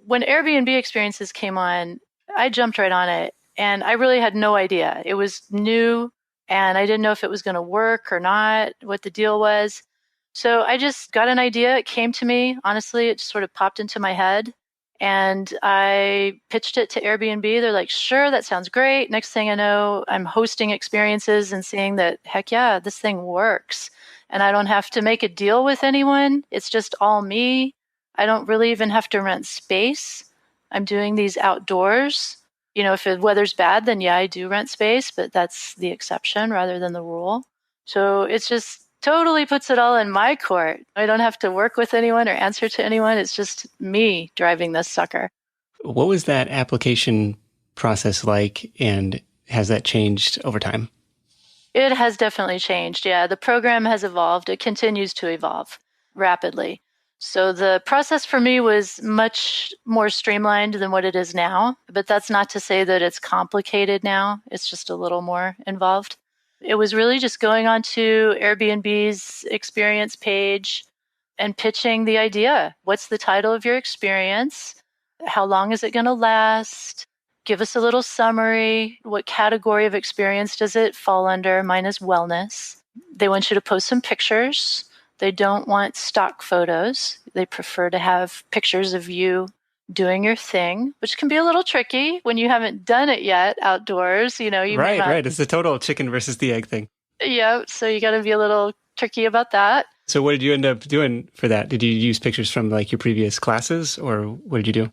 when Airbnb Experiences came on, I jumped right on it and I really had no idea. It was new and I didn't know if it was going to work or not, what the deal was. So I just got an idea. It came to me. Honestly, it just sort of popped into my head and I pitched it to Airbnb. They're like, sure, that sounds great. Next thing I know, I'm hosting experiences and seeing that, heck yeah, this thing works. And I don't have to make a deal with anyone. It's just all me. I don't really even have to rent space. I'm doing these outdoors. If the weather's bad, then yeah, I do rent space, but that's the exception rather than the rule. So it's just totally puts it all in my court. I don't have to work with anyone or answer to anyone. It's just me driving this sucker. What was that application process like, and has that changed over time? It has definitely changed. Yeah, the program has evolved. It continues to evolve rapidly. So the process for me was much more streamlined than what it is now, but that's not to say that it's complicated now. It's just a little more involved. It was really just going onto Airbnb's experience page and pitching the idea. What's the title of your experience? How long is it going to last? Give us a little summary. What category of experience does it fall under? Mine is wellness. They want you to post some pictures. They don't want stock photos. They prefer to have pictures of you doing your thing, which can be a little tricky when you haven't done it yet outdoors. You may not. Right. It's the total chicken versus the egg thing. Yeah. So you got to be a little tricky about that. So what did you end up doing for that? Did you use pictures from like your previous classes, or what did you do?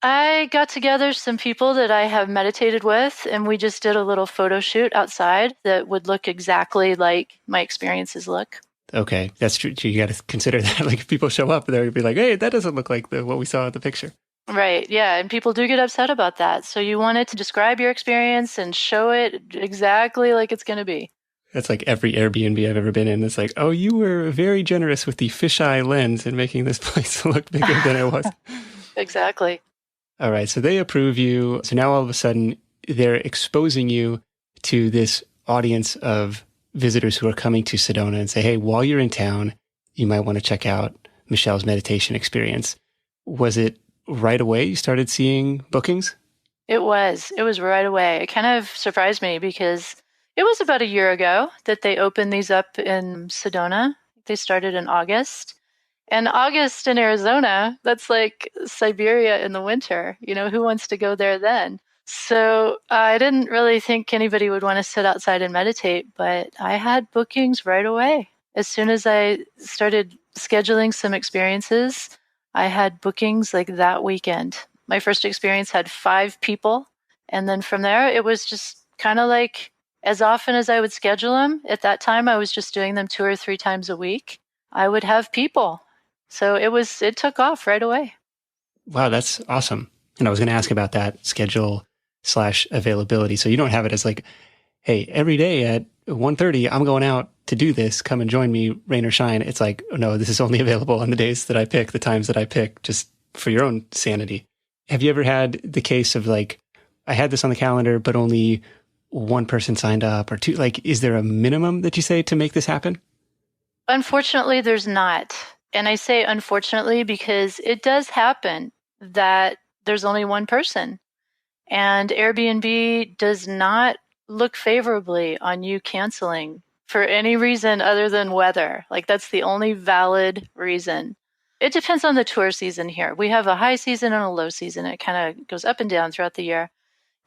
I got together some people that I have meditated with, and we just did a little photo shoot outside that would look exactly like my experiences look. Okay, that's true. You got to consider that. Like, if people show up, they're going to be like, hey, that doesn't look like what we saw in the picture. Right, yeah, and people do get upset about that. So you wanted to describe your experience and show it exactly like it's going to be. That's like every Airbnb I've ever been in. It's like, oh, you were very generous with the fisheye lens and making this place look bigger than it was. Exactly. All right, so they approve you. So now all of a sudden, they're exposing you to this audience of visitors who are coming to Sedona and say, hey, while you're in town, you might want to check out Michele's meditation experience. Was it right away you started seeing bookings? It was right away. It kind of surprised me because it was about a year ago that they opened these up in Sedona. They started in August. And August in Arizona, that's like Siberia in the winter. Who wants to go there then? So I didn't really think anybody would want to sit outside and meditate, but I had bookings right away. As soon as I started scheduling some experiences, I had bookings like that weekend. My first experience had 5 people. And then from there, it was just kind of like as often as I would schedule them. At that time, I was just doing them 2 or 3 times a week. I would have people. So it took off right away. Wow, that's awesome. And I was going to ask about that schedule/availability. So you don't have it as like, hey, every day at 1:30, I'm going out to do this. Come and join me, rain or shine. It's like, no, this is only available on the days that I pick, the times that I pick, just for your own sanity. Have you ever had the case of like, I had this on the calendar, but only one person signed up or 2? Like, is there a minimum that you say to make this happen? Unfortunately, there's not. And I say unfortunately because it does happen that there's only one person. And Airbnb does not look favorably on you canceling for any reason other than weather. Like, that's the only valid reason. It depends on the tour season here. We have a high season and a low season. It kind of goes up and down throughout the year.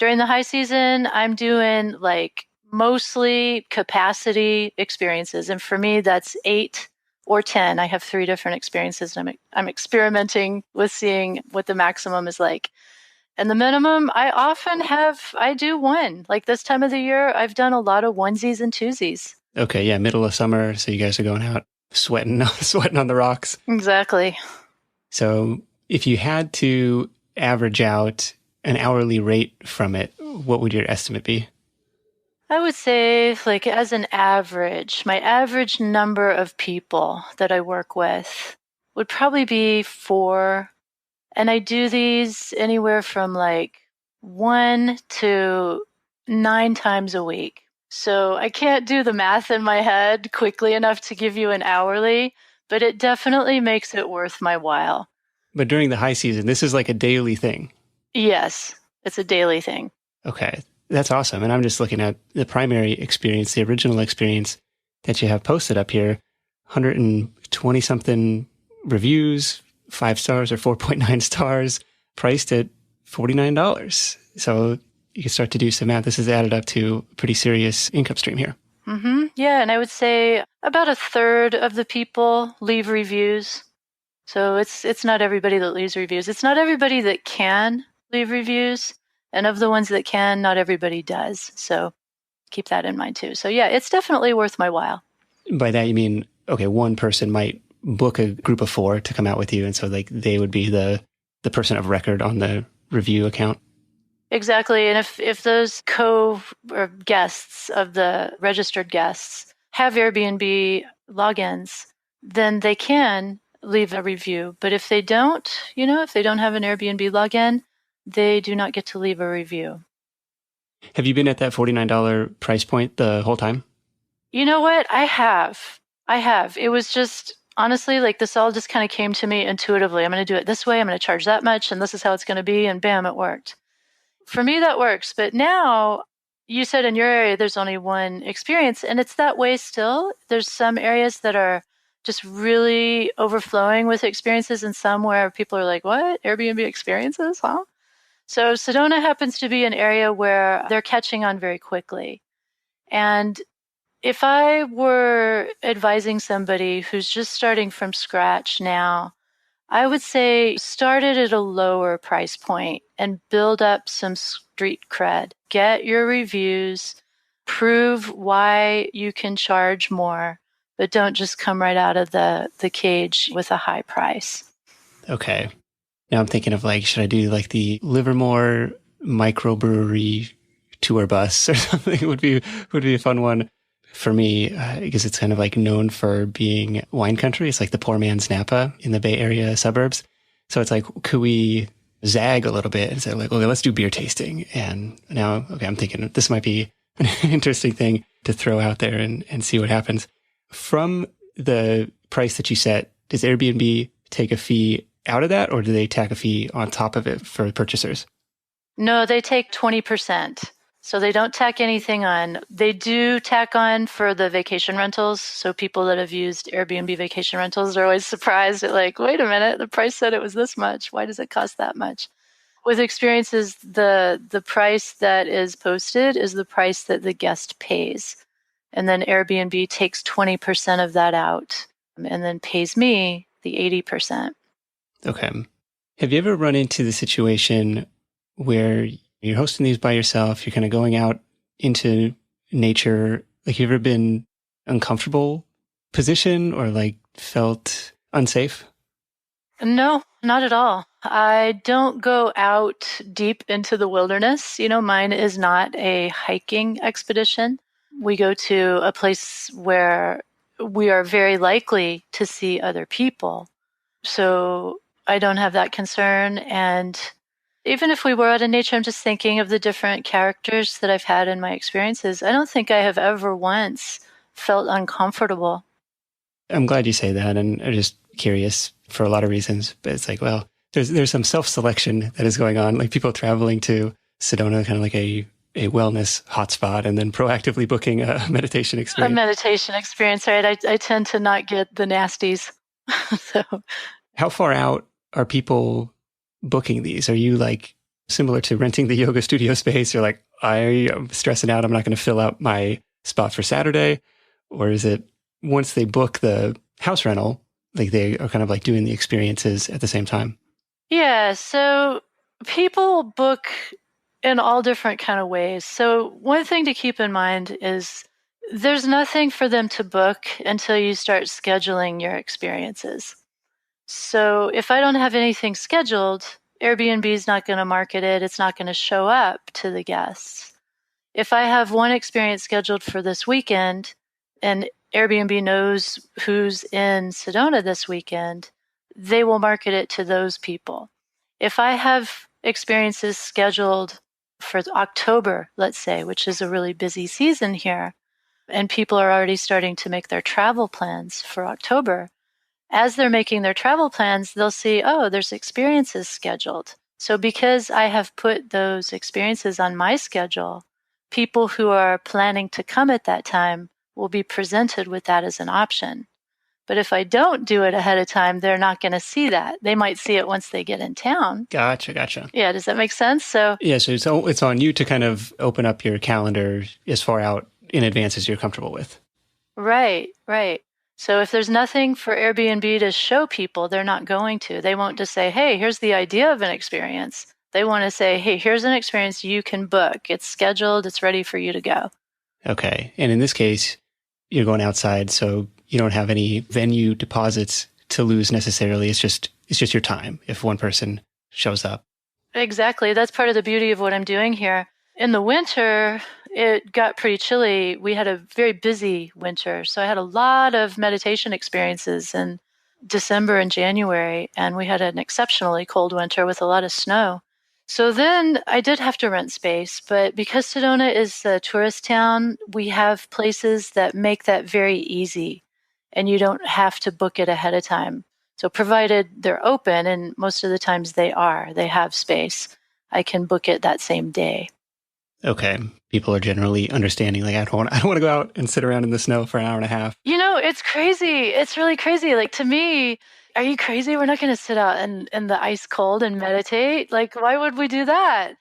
During the high season, I'm doing like mostly capacity experiences. And for me, that's 8 or 10. I have 3 different experiences, and I'm experimenting with seeing what the maximum is like. And the minimum, I do 1. Like this time of the year, I've done a lot of onesies and twosies. Okay, yeah, middle of summer, so you guys are going out sweating on the rocks. Exactly. So if you had to average out an hourly rate from it, what would your estimate be? I would say, like, as an average, my average number of people that I work with would probably be 4. And I do these anywhere from like 1 to 9 times a week. So I can't do the math in my head quickly enough to give you an hourly, but it definitely makes it worth my while. But during the high season, this is like a daily thing. Yes, it's a daily thing. Okay, that's awesome. And I'm just looking at the primary experience, the original experience that you have posted up here, 120 something reviews, 5 stars or 4.9 stars, priced at $49. So you can start to do some math. This is added up to a pretty serious income stream here. Yeah, and I would say about a third of the people leave reviews. So it's not everybody that leaves reviews. It's not everybody that can leave reviews. And of the ones that can, not everybody does. So keep that in mind too. So yeah, it's definitely worth my while. By that, you mean, okay, one person might book a group of 4 to come out with you. And so like they would be the person of record on the review account. Exactly. And if those or guests of the registered guests have Airbnb logins, then they can leave a review. But if they don't, if they don't have an Airbnb login, they do not get to leave a review. Have you been at that $49 price point the whole time? You know what? I have. It was just honestly like this all just kind of came to me intuitively. I'm going to do it this way. I'm going to charge that much, and this is how it's going to be. And bam, it worked. For me, that works. But now you said in your area, there's only one experience, and it's that way still. There's some areas that are just really overflowing with experiences, and some where people are like, what? Airbnb experiences? Huh? So Sedona happens to be an area where they're catching on very quickly. And if I were advising somebody who's just starting from scratch now, I would say start it at a lower price point and build up some street cred. Get your reviews, prove why you can charge more, but don't just come right out of the cage with a high price. Okay. Now I'm thinking of like, should I do like the Livermore microbrewery tour bus or something would be a fun one for me, because it's kind of like known for being wine country. It's like the poor man's Napa in the Bay Area suburbs. So it's like, could we zag a little bit and say like, okay, let's do beer tasting. And now, okay, I'm thinking this might be an interesting thing to throw out there and see what happens. From the price that you set, does Airbnb take a fee out of that, or do they tack a fee on top of it for purchasers? No, they take 20%. So they don't tack anything on. They do tack on for the vacation rentals. So people that have used Airbnb vacation rentals are always surprised at like, wait a minute, the price said it was this much. Why does it cost that much? With experiences, the price that is posted is the price that the guest pays. And then Airbnb takes 20% of that out and then pays me the 80%. Okay. Have you ever run into the situation where you're hosting these by yourself, you're kind of going out into nature, like you ever been uncomfortable position or like felt unsafe? No, not at all. I don't go out deep into the wilderness. Mine is not a hiking expedition. We go to a place where we are very likely to see other people. So I don't have that concern. And even if we were out in nature, I'm just thinking of the different characters that I've had in my experiences. I don't think I have ever once felt uncomfortable. I'm glad you say that. And I'm just curious for a lot of reasons, but it's like, well, there's some self-selection that is going on, like people traveling to Sedona, kind of like a wellness hotspot, and then proactively booking a meditation experience. A meditation experience, right? I tend to not get the nasties. So, how far out are people booking these? Are you like similar to renting the yoga studio space? You're like, I am stressing out, I'm not going to fill out my spot for Saturday. Or is it once they book the house rental, like they are kind of like doing the experiences at the same time? Yeah. So people book in all different kind of ways. So one thing to keep in mind is there's nothing for them to book until you start scheduling your experiences. So if I don't have anything scheduled, Airbnb is not going to market it. It's not going to show up to the guests. If I have one experience scheduled for this weekend and Airbnb knows who's in Sedona this weekend, they will market it to those people. If I have experiences scheduled for October, let's say, which is a really busy season here, and people are already starting to make their travel plans for October, as they're making their travel plans, they'll see, oh, there's experiences scheduled. So because I have put those experiences on my schedule, people who are planning to come at that time will be presented with that as an option. But if I don't do it ahead of time, they're not going to see that. They might see it once they get in town. Gotcha, gotcha. Yeah, does that make sense? So yeah, so it's on you to kind of open up your calendar as far out in advance as you're comfortable with. right, right. So if there's nothing for Airbnb to show people, they're not going to. They won't just say, hey, here's the idea of an experience. They want to say, hey, here's an experience you can book. It's scheduled. It's ready for you to go. Okay. And in this case, you're going outside, so you don't have any venue deposits to lose necessarily. It's just your time if one person shows up. Exactly. That's part of the beauty of what I'm doing here. In the winter, it got pretty chilly. We had a very busy winter. So I had a lot of meditation experiences in December and January, and we had an exceptionally cold winter with a lot of snow. So then I did have to rent space, but because Sedona is a tourist town, we have places that make that very easy, and you don't have to book it ahead of time. So provided they're open, and most of the times they have space, I can book it that same day. Okay. People are generally understanding. Like, I don't want to go out and sit around in the snow for an hour and a half. You know, it's crazy. It's really crazy. Like, to me, are you crazy? We're not going to sit out in the ice cold and meditate. Like, why would we do that?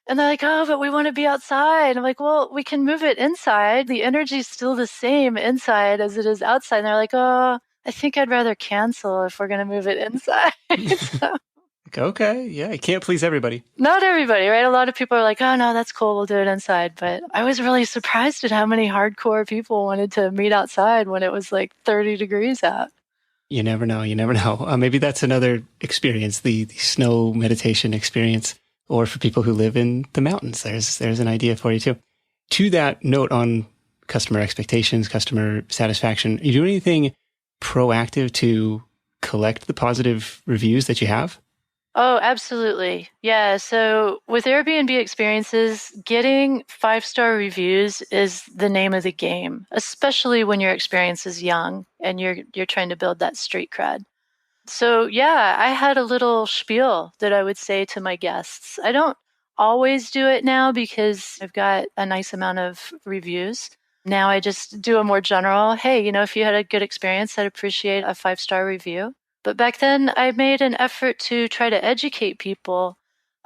And they're like, oh, but we want to be outside. I'm like, well, we can move it inside. The energy's still the same inside as it is outside. And they're like, oh, I think I'd rather cancel if we're going to move it inside. So, Okay. Yeah. I can't please everybody. not everybody, right? A lot of people are like, oh, no, that's cool. We'll do it inside. But I was really surprised at how many hardcore people wanted to meet outside when it was like 30 degrees out. You never know. You never know. Maybe that's another experience, the snow meditation experience, or for people who live in the mountains. There's an idea for you too. To that note on customer expectations, customer satisfaction, are you doing anything proactive to collect the positive reviews that you have? Oh, absolutely. Yeah. So with Airbnb Experiences, getting 5-star reviews is the name of the game, especially when your experience is young and you're trying to build that street cred. So yeah, I had a little spiel that I would say to my guests. I don't always do it now because I've got a nice amount of reviews. Now I just do a more general, hey, if you had a good experience, I'd appreciate a 5-star review. But back then, I made an effort to try to educate people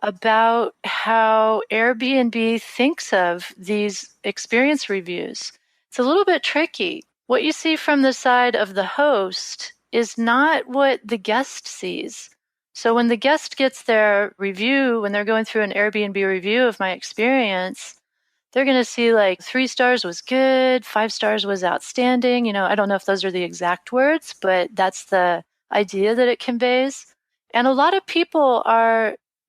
about how Airbnb thinks of these experience reviews. It's a little bit tricky. What you see from the side of the host is not what the guest sees. So when the guest gets their review, when they're going through an Airbnb review of my experience, they're going to see like 3 stars was good, 5 stars was outstanding. I don't know if those are the exact words, but that's the idea that it conveys. And a lot of people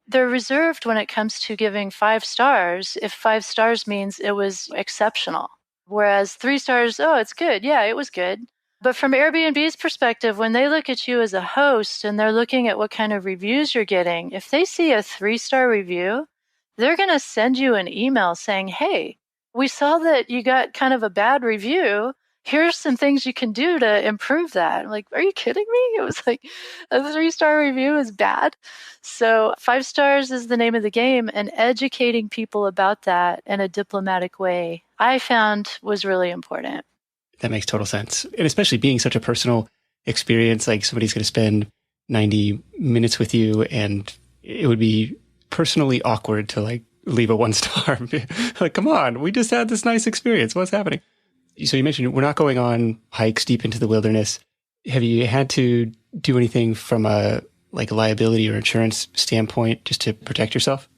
they're reserved when it comes to giving 5 stars if 5 stars means it was exceptional. Whereas 3 stars, oh, it's good. Yeah, it was good. But from Airbnb's perspective, when they look at you as a host and they're looking at what kind of reviews you're getting, if they see a 3-star review, they're going to send you an email saying, hey, we saw that you got kind of a bad review. Here's some things you can do to improve that. I'm like, are you kidding me? It was like a 3-star review is bad. So 5 stars is the name of the game, and educating people about that in a diplomatic way, I found was really important. That makes total sense. And especially being such a personal experience, like somebody's going to spend 90 minutes with you, and it would be personally awkward to like leave a 1-star. Like, come on, we just had this nice experience. What's happening? So you mentioned we're not going on hikes deep into the wilderness. Have you had to do anything from a liability or insurance standpoint just to protect yourself?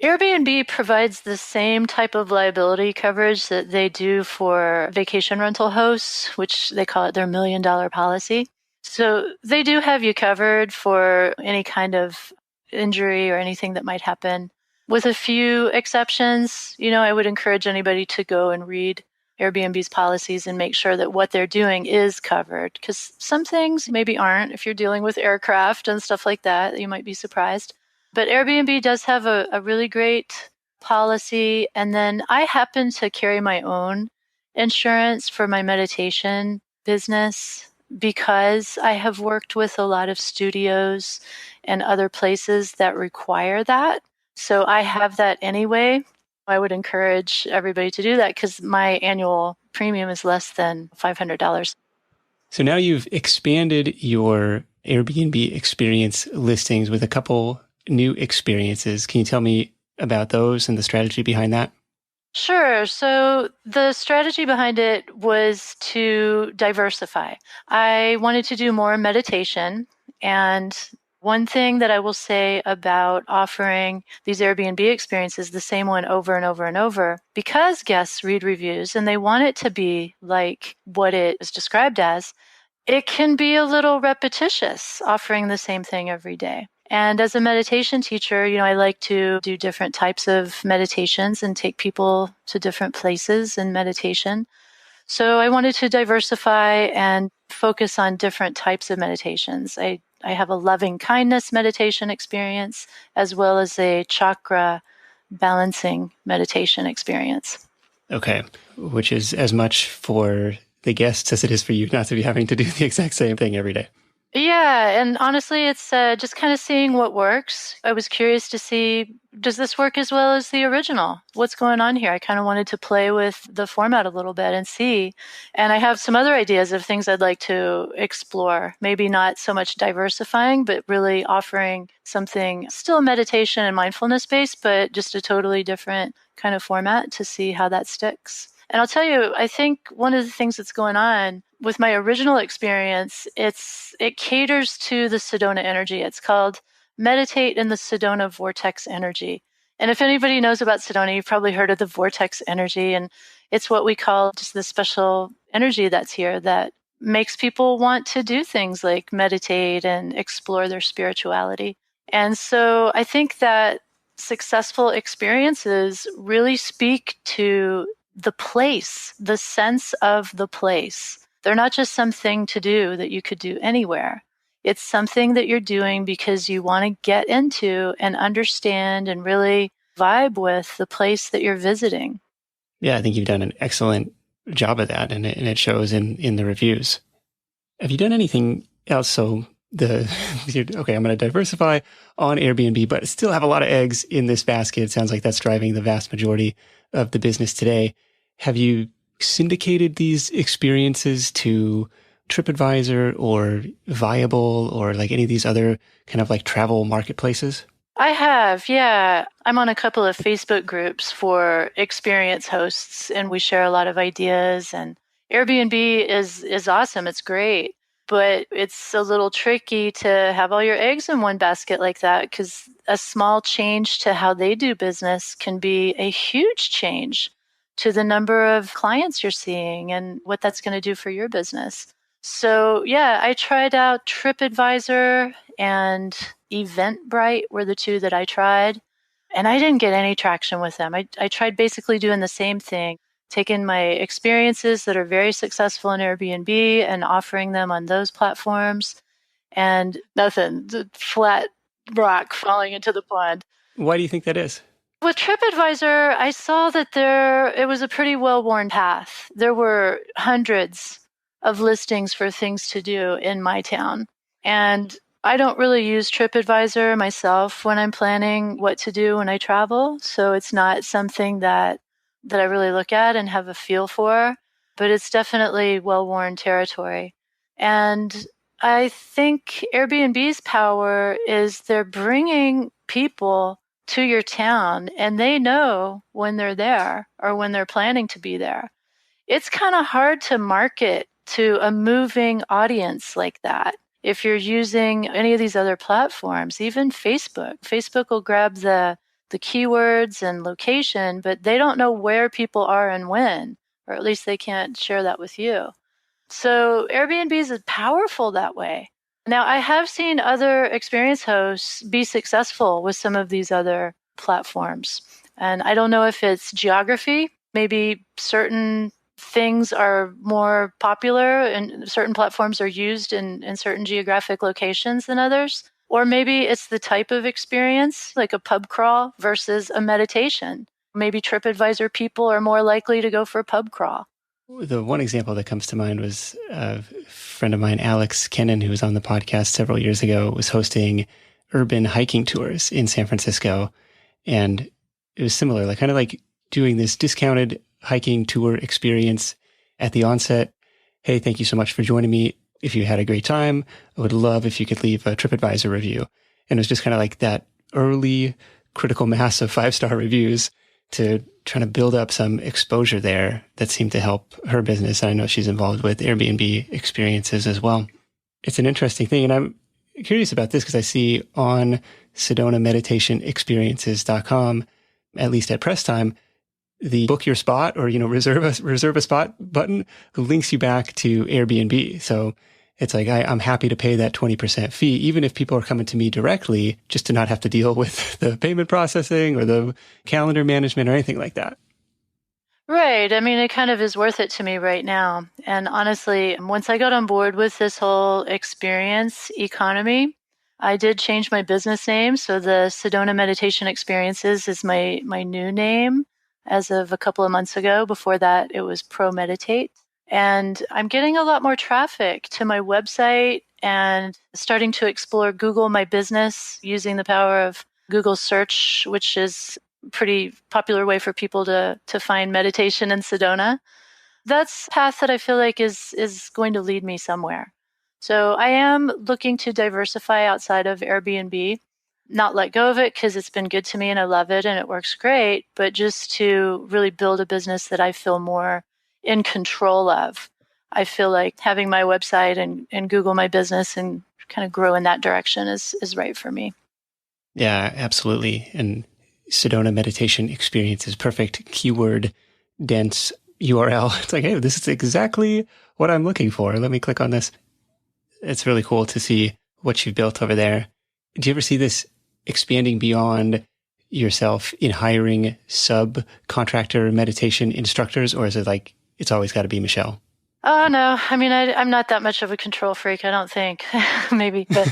Airbnb provides the same type of liability coverage that they do for vacation rental hosts, which they call it their $1 million policy. So they do have you covered for any kind of injury or anything that might happen. With a few exceptions, I would encourage anybody to go and read Airbnb's policies and make sure that what they're doing is covered, because some things maybe aren't. If you're dealing with aircraft and stuff like that, you might be surprised. But Airbnb does have a really great policy. And then I happen to carry my own insurance for my meditation business. because I have worked with a lot of studios and other places that require that. So I have that anyway. I would encourage everybody to do that because my annual premium is less than $500. So now you've expanded your Airbnb experience listings with a couple new experiences. Can you tell me about those and the strategy behind that? Sure. So the strategy behind it was to diversify. I wanted to do more meditation. And one thing that I will say about offering these Airbnb experiences, the same one over and over and over, because guests read reviews and they want it to be like what it is described as, it can be a little repetitious offering the same thing every day. And as a meditation teacher, I like to do different types of meditations and take people to different places in meditation. So I wanted to diversify and focus on different types of meditations. I have a loving kindness meditation experience as well as a chakra balancing meditation experience. Okay. Which is as much for the guests as it is for you not to be having to do the exact same thing every day. Yeah, and honestly, it's just kind of seeing what works. I was curious to see, does this work as well as the original? What's going on here? I kind of wanted to play with the format a little bit and see. And I have some other ideas of things I'd like to explore. Maybe not so much diversifying, but really offering something still meditation and mindfulness based, but just a totally different kind of format to see how that sticks. And I'll tell you, I think one of the things that's going on with my original experience, it caters to the Sedona energy. It's called Meditate in the Sedona Vortex Energy. And if anybody knows about Sedona, you've probably heard of the vortex energy. And it's what we call just the special energy that's here that makes people want to do things like meditate and explore their spirituality. And so I think that successful experiences really speak to the place, the sense of the place. They're not just something to do that you could do anywhere. It's something that you're doing because you want to get into and understand and really vibe with the place that you're visiting. Yeah, I think you've done an excellent job of that, and it shows in the reviews. Have you done anything else? So okay, I'm going to diversify on Airbnb, but still have a lot of eggs in this basket. It sounds like that's driving the vast majority of the business today. Have you syndicated these experiences to TripAdvisor or Viable or like any of these other kind of like travel marketplaces? I have, yeah. I'm on a couple of Facebook groups for experience hosts, and we share a lot of ideas. And Airbnb is awesome. It's great, but it's a little tricky to have all your eggs in one basket like that because a small change to how they do business can be a huge change to the number of clients you're seeing and what that's going to do for your business. So, yeah, I tried out TripAdvisor and Eventbrite were the two that I tried, and I didn't get any traction with them. I tried basically doing the same thing, taking my experiences that are very successful in Airbnb and offering them on those platforms, and nothing, flat rock falling into the pond. Why do you think that is? With TripAdvisor, I saw that it was a pretty well-worn path. There were hundreds of listings for things to do in my town. And I don't really use TripAdvisor myself when I'm planning what to do when I travel. So it's not something that I really look at and have a feel for, but it's definitely well-worn territory. And I think Airbnb's power is they're bringing people to your town and they know when they're there or when they're planning to be there. It's kind of hard to market to a moving audience like that. If you're using any of these other platforms, even Facebook, Facebook will grab the keywords and location, but they don't know where people are and when, or at least they can't share that with you. So Airbnb is powerful that way. Now, I have seen other experience hosts be successful with some of these other platforms. And I don't know if it's geography. Maybe certain things are more popular and certain platforms are used in certain geographic locations than others. Or maybe it's the type of experience, like a pub crawl versus a meditation. Maybe TripAdvisor people are more likely to go for a pub crawl. The one example that comes to mind was a friend of mine, Alex Kennan, who was on the podcast several years ago, was hosting urban hiking tours in San Francisco. And it was similar, like kind of like doing this discounted hiking tour experience at the onset. Hey, thank you so much for joining me. If you had a great time, I would love if you could leave a TripAdvisor review. And it was just kind of like that early critical mass of 5-star reviews to trying to build up some exposure there that seemed to help her business. I know she's involved with Airbnb Experiences as well. It's an interesting thing. And I'm curious about this because I see on SedonaMeditationExperiences.com, at least at press time, the book your spot or, reserve a spot button links you back to Airbnb. So it's like, I'm happy to pay that 20% fee, even if people are coming to me directly, just to not have to deal with the payment processing or the calendar management or anything like that. Right. I mean, it kind of is worth it to me right now. And honestly, once I got on board with this whole experience economy, I did change my business name. So the Sedona Meditation Experiences is my new name as of a couple of months ago. Before that, it was Pro Meditate. And I'm getting a lot more traffic to my website and starting to explore Google My Business using the power of Google search, which is a pretty popular way for people to find meditation in Sedona. That's a path that I feel like is going to lead me somewhere. So I am looking to diversify outside of Airbnb, not let go of it because it's been good to me and I love it and it works great, but just to really build a business that I feel more in control of. I feel like having my website and Google My Business and kind of grow in that direction is right for me. Yeah, absolutely. And Sedona Meditation Experience is perfect keyword dense URL. It's like, hey, this is exactly what I'm looking for. Let me click on this. It's really cool to see what you've built over there. Do you ever see this expanding beyond yourself in hiring subcontractor meditation instructors, or is it like it's always got to be Michele? Oh, no. I mean, I'm not that much of a control freak, I don't think. Maybe. But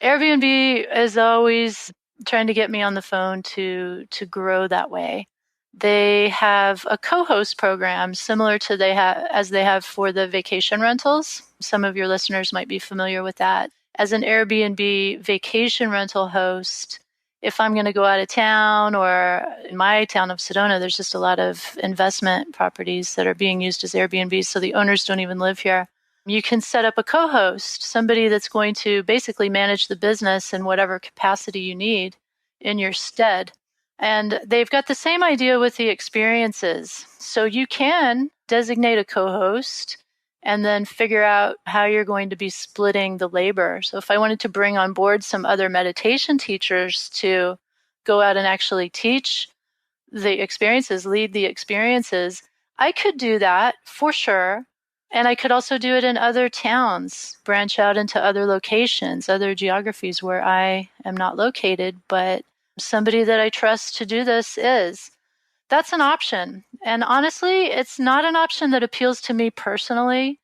Airbnb is always trying to get me on the phone to grow that way. They have a co-host program similar to as they have for the vacation rentals. Some of your listeners might be familiar with that. As an Airbnb vacation rental host, if I'm going to go out of town, or in my town of Sedona, there's just a lot of investment properties that are being used as Airbnbs, so the owners don't even live here. You can set up a co-host, somebody that's going to basically manage the business in whatever capacity you need in your stead. And they've got the same idea with the experiences. So you can designate a co-host and then figure out how you're going to be splitting the labor. So if I wanted to bring on board some other meditation teachers to go out and actually teach the experiences, lead the experiences, I could do that for sure. And I could also do it in other towns, branch out into other locations, other geographies where I am not located, but somebody that I trust to do this is. That's an option. And honestly, it's not an option that appeals to me personally.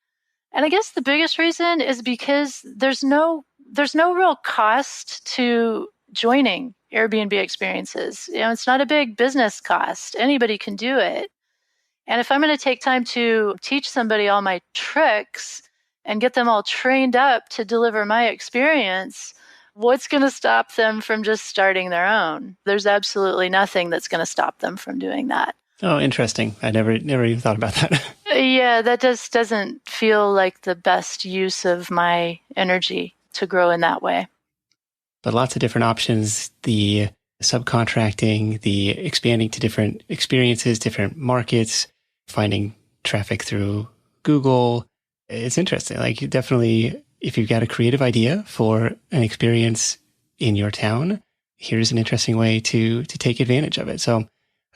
And I guess the biggest reason is because there's no real cost to joining Airbnb Experiences. It's not a big business cost. Anybody can do it. And if I'm going to take time to teach somebody all my tricks and get them all trained up to deliver my experience, what's going to stop them from just starting their own? There's absolutely nothing that's going to stop them from doing that. Oh, interesting. I never even thought about that. Yeah, that just doesn't feel like the best use of my energy to grow in that way. But lots of different options, the subcontracting, the expanding to different experiences, different markets, finding traffic through Google. It's interesting. Like, definitely, if you've got a creative idea for an experience in your town, here's an interesting way to take advantage of it. So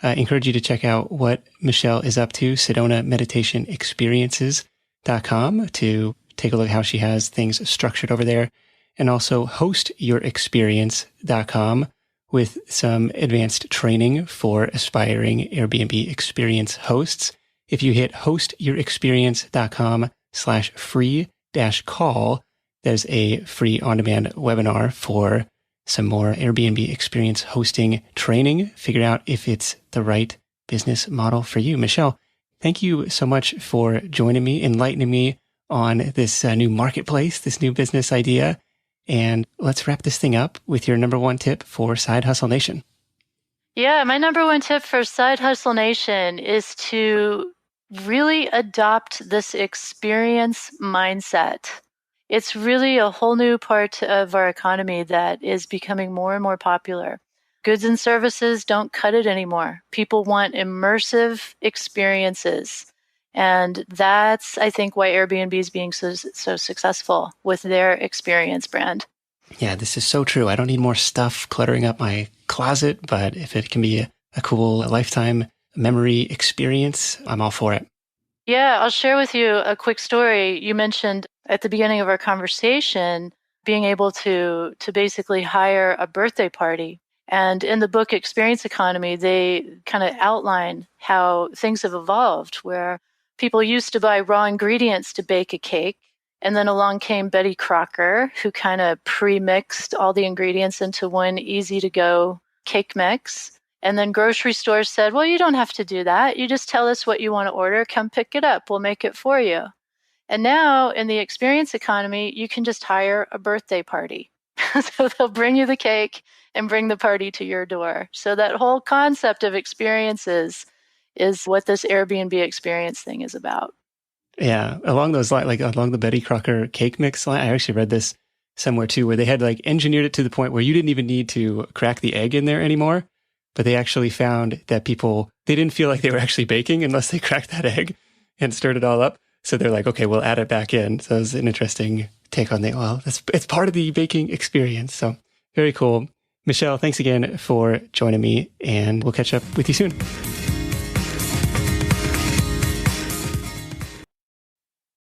I encourage you to check out what Michele is up to, SedonaMeditationExperiences.com, to take a look at how she has things structured over there, and also HostYourExperience.com with some advanced training for aspiring Airbnb experience hosts. If you hit HostYourExperience.com/free-call, there's a free on-demand webinar for some more Airbnb experience hosting training. Figure out if it's the right business model for you. Michele, Thank you so much for joining me, enlightening me on this new marketplace, this new business idea. And let's wrap this thing up with your number one tip for Side Hustle Nation. Yeah, my number one tip for Side Hustle Nation is to really adopt this experience mindset. It's really a whole new part of our economy that is becoming more and more popular. Goods and services don't cut it anymore. People want immersive experiences. And that's, I think, why Airbnb is being so successful with their experience brand. Yeah, this is so true. I don't need more stuff cluttering up my closet, but if it can be a cool lifetime memory experience, I'm all for it. Yeah, I'll share with you a quick story. You mentioned at the beginning of our conversation being able to basically hire a birthday party. And in the book Experience Economy, they kind of outline how things have evolved, where people used to buy raw ingredients to bake a cake. And then along came Betty Crocker, who kind of pre-mixed all the ingredients into one easy-to-go cake mix. And then grocery stores said, well, you don't have to do that. You just tell us what you want to order. Come pick it up. We'll make it for you. And now in the experience economy, you can just hire a birthday party. So they'll bring you the cake and bring the party to your door. So that whole concept of experiences is what this Airbnb experience thing is about. Yeah, along those lines, like along the Betty Crocker cake mix line, I actually read this somewhere too, where they had like engineered it to the point where you didn't even need to crack the egg in there anymore. But they actually found that they didn't feel like they were actually baking unless they cracked that egg and stirred it all up. So they're like, okay, we'll add it back in. So it was an interesting take on it's part of the baking experience. So very cool. Michele, thanks again for joining me, and we'll catch up with you soon.